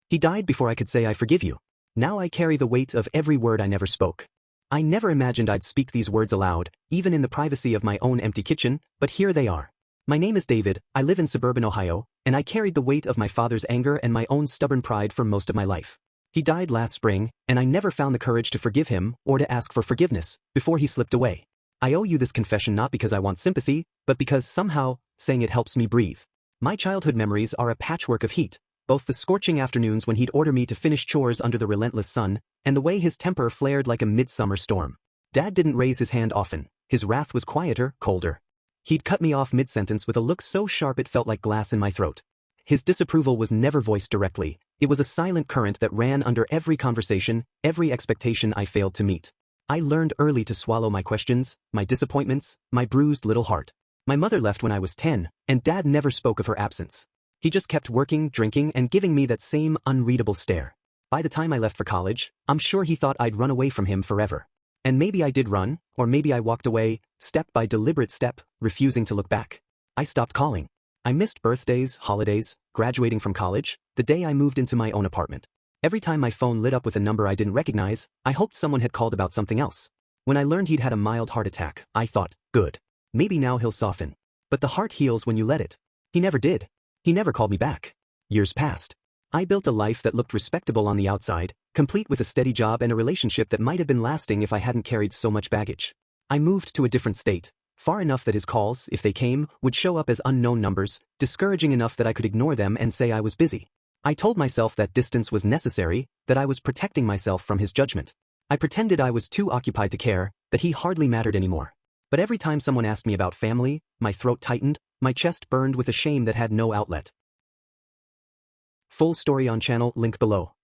He died before I could say I forgive you. Now I carry the weight of every word I never spoke. I never imagined I'd speak these words aloud, even in the privacy of my own empty kitchen, but here they are. My name is David, I live in suburban Ohio, and I carried the weight of my father's anger and my own stubborn pride for most of my life. He died last spring, and I never found the courage to forgive him or to ask for forgiveness before he slipped away. I owe you this confession not because I want sympathy, but because somehow, saying it helps me breathe. My childhood memories are a patchwork of heat, both the scorching afternoons when he'd order me to finish chores under the relentless sun, and the way his temper flared like a midsummer storm. Dad didn't raise his hand often, his wrath was quieter, colder. He'd cut me off mid-sentence with a look so sharp it felt like glass in my throat. His disapproval was never voiced directly, it was a silent current that ran under every conversation, every expectation I failed to meet. I learned early to swallow my questions, my disappointments, my bruised little heart. My mother left when I was 10, and Dad never spoke of her absence. He just kept working, drinking, and giving me that same unreadable stare. By the time I left for college, I'm sure he thought I'd run away from him forever. And maybe I did run, or maybe I walked away, step by deliberate step, refusing to look back. I stopped calling. I missed birthdays, holidays, graduating from college, the day I moved into my own apartment. Every time my phone lit up with a number I didn't recognize, I hoped someone had called about something else. When I learned he'd had a mild heart attack, I thought, good. Maybe now he'll soften. But the heart heals when you let it. He never did. He never called me back. Years passed. I built a life that looked respectable on the outside, complete with a steady job and a relationship that might have been lasting if I hadn't carried so much baggage. I moved to a different state, far enough that his calls, if they came, would show up as unknown numbers, discouraging enough that I could ignore them and say I was busy. I told myself that distance was necessary, that I was protecting myself from his judgment. I pretended I was too occupied to care, that he hardly mattered anymore. But every time someone asked me about family, my throat tightened, my chest burned with a shame that had no outlet. Full story on channel, link below.